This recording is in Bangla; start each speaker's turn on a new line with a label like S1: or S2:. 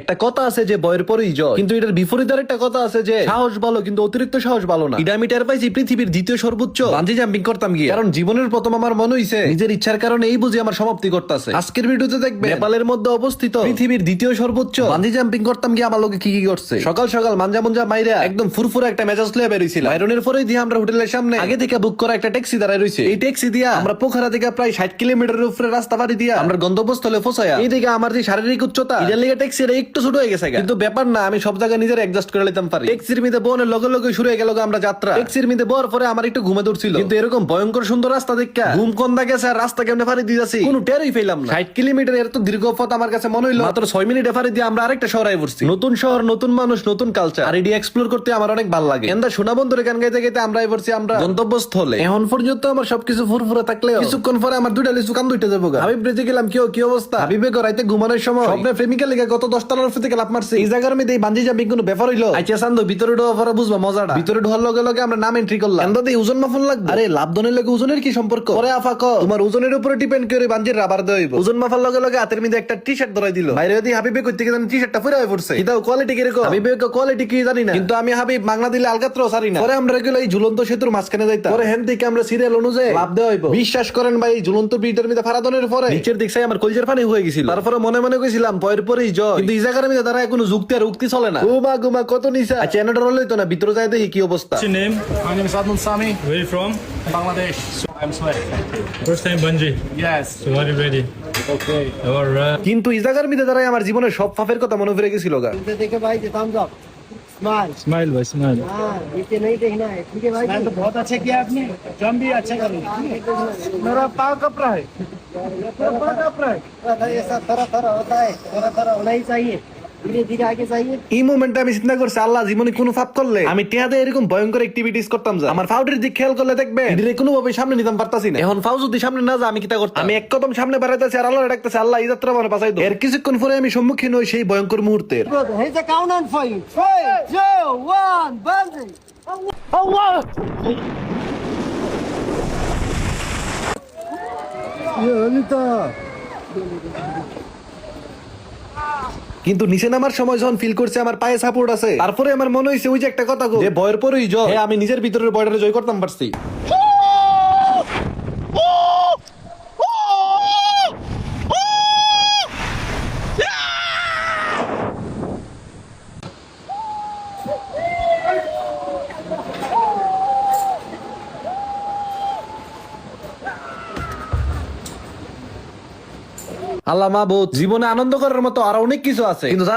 S1: একটা কথা আছে যে বয়ের পরেই জয়, কিন্তু এটার বিপরীতের একটা কথা আছে যে সাহস ভালো কিন্তু অতিরিক্ত সাহস ভালো না। এটা আমি টের পাইছি পৃথিবীর দ্বিতীয় সর্বোচ্চ বাঞ্জি জাম্পিং করতাম গিয়ে, কারণ জীবনের প্রথম আমার মনে হইছে নিজের ইচ্ছার কারণে এই বুঝি আমার সমাপ্তি করতেছে। আজকের ভিডিওতে দেখবে নেপালের মধ্যে অবস্থিত পৃথিবীর দ্বিতীয় সর্বোচ্চ বাঞ্জি জাম্পিং করতাম গিয়ে আমার লোকে কি কি করছে। সকাল সকাল মাঞ্জা মুঞ্জা মাইরা একদম ফুরফুরা একটা মেজাজ লয়ে বেরিয়েছিল। বাইরনের পরেই দিয়ে আমরা হোটেলের সামনে আগে থেকে বুক করা একটা ট্যাক্সি দাঁড়ায় রয়েছে। এই ট্যাক্সি দিয়া আমরা পোখরা থেকে প্রায় 60 কিলোমিটারের উপরে রাস্তা পাড়ি দিয়া আমরা গন্তব্যস্থলে পৌঁছায়া এই দিকে আমার যে শারীরিক উচ্চতা এটার লেগে ট্যাক্সিটা একটু ছোট হয়ে গেছে, কিন্তু ব্যাপার না, আমি সব জায়গায় নিজের অ্যাডজাস্ট করে নিতাম পারি। ট্যাক্সির মধ্যে বোনের লগে লগে শুরু হয়ে গেল আমরা যাত্রা। ট্যাক্সির মধ্যে বর পরে আমার একটু ঘুমে ধরছিল, কিন্তু এরকম ভয়ঙ্কর সুন্দর রাস্তা দেখা ঘুম কোন দাগে আর রাস্তা কেমনে ফাড়ি দিয়েছি কোনো টেরই পেলাম না। 60 কিলোমিটার এর তো দীর্ঘ পথ আমার কাছে মনে হইলো মাত্র 6 মিনিটে ফাড়ি দিয়ে আমরা আরেকটা শহরে পড়ছি। নতুন শহর, নতুন মানুষ, নতুন কালচার, আর এটি এক্সপ্লোর করতে আমার অনেক ভালো লাগে। এন্দা সোনা বন্ধুরে গান গাইতে গাইতে আমরা পড়ছি আমরা গন্তব্যস্থলে। এখন পর্যন্ত আমার সবকিছু ফুরফুরে থাকলেও কিছুক্ষণ পরে আমার দুইটা লিচু কান দুইটা যাবো। হাবিব রেজে গেলাম, কি অবস্থা হাবিবে রাইতে ঘুমানোর সময় স্বপ্নে প্রেমিকা লেগে গত 10 তলার থেকে লাফ মারছে। এই জায়গার মধ্যে এই বাঞ্জি জাম্পিং কোনো ব্যাপার হইলো? আচ্ছা সান্দো ভিতরে ঢোয়া পরে বুঝবা মজাটা। ভিতরে ঢোয়ার লগে লগে আমরা নাম এন্ট্রি করলাম। এন্দা দিয়ে ওজন মাফন লাগবে। আরে লাভ দনের লগে ওজনের কি সম্পর্ক? পরে আফা ক তোমার ওজনের উপরে ডিপেন্ড করে বাঞ্জির রাবার দেওয়া হইব। ওজন মাফার লগে লগে হাতের মধ্যে একটা টি শার্ট ধরাই দিল। বাইরে দিয়ে হাবিবে কইতে গেলেন টি শার্টটা ফুরে হয়ে পড়ছে। এটাও কোয়ালিটি কিরকম? হাবিবে কোয়ালিটি কি জানি না, কিন্তু আমি হাবিব মাংনা দিলে আলগাত্র সারি না। পরে আমরা গেল এই ঝুলন্ত সেতুর মাঝখানে যাইতাম। পরে হেন থেকে আমরা সিরিয়াল অনুযায়ী লাভ দেওয়া হইব। বিশ্বাস করেন ভাই, এই ঝুলন্ত ব্রিজের মধ্যে ফারাদনের পরে নিচের দিক চাই আমার কলজের পানি হয়ে গেছিল। তারপরে মনে মনে কইছিলাম পয়ের পরেই জয়, কিন্তু এই জায়গার মধ্যে তারা কোনো যুক্তি আর উক্তি চলে না। গুমা গুমা কত নিচা। আচ্ছা এনাটা রোল হইতো না, ভিতরে যাই দেখি কি অবস্থা।
S2: What's your name?
S3: My name is Adnan Sami,
S2: Where are you from?
S3: Bangladesh. I'm Sway.
S2: First time bungee.
S3: Yes.
S2: So are you ready?
S3: Okay.
S2: Alright.
S1: কিন্তু এই জায়গার মধ্যে দাঁড়ায় আমার জীবনের সব ফাফের কথা মনে পড়ে গেছিল গা।
S4: देखे भाई जी thumbs up smile
S2: Smile boy, smile.
S4: हाँ नीचे नहीं देखना है ठीक है भाई
S3: मैंने तो बहुत अच्छा किया आपने, जम भी अच्छा कर मेरा पाँव कप रहा है, मेरा पाँव कप रहा है।
S4: थोड़ा ऐसा थोड़ा थोड़ा होता है, थोड़ा थोड़ा होना ही चाहिए, धीरे धीरे आगे चाहिए।
S1: এই মোমেন্টে আমি চিন্তা করছি আল্লাহ জীবনে কোনো ফাপ করলে আমি টেহাদে এরকম ভয়ঙ্কর অ্যাক্টিভিটিস করতাম যা আমার ফাউডের দিক খেয়াল করলে দেখবে এদের কোনো ভাবে সামনে নিতাম পারতাছি না। এখন ফাউ যদি সামনে না যা আমি কিতা করতাম? আমি এক কদম সামনে বাড়াইতেছি আর আল্লাহ ডাকতেছি আল্লাহ এই যাত্রা আমার বাঁচাই দাও। এর কিছুক্ষণ পরে আমি সম্মুখীন হই সেই ভয়ঙ্কর মুহূর্তের।
S4: Brother, here's a countdown for you. 3, 2, 1, bungee.
S1: কিন্তু নিচে নামার সময় যখন ফিল করছে আমার পায়ে সাপোর্ট আছে, তারপরে আমার মনে হইছে ওই যে একটা কথা যে ভয়ের পরেই জয়। হ্যাঁ, আমি নিজের ভিতরের বয়টারে জয় করতাম পারছি। আল্লাহ মাহবুব, জীবনে আনন্দ করার মতো আরো অনেক কিছু আছে, কিন্তু যারা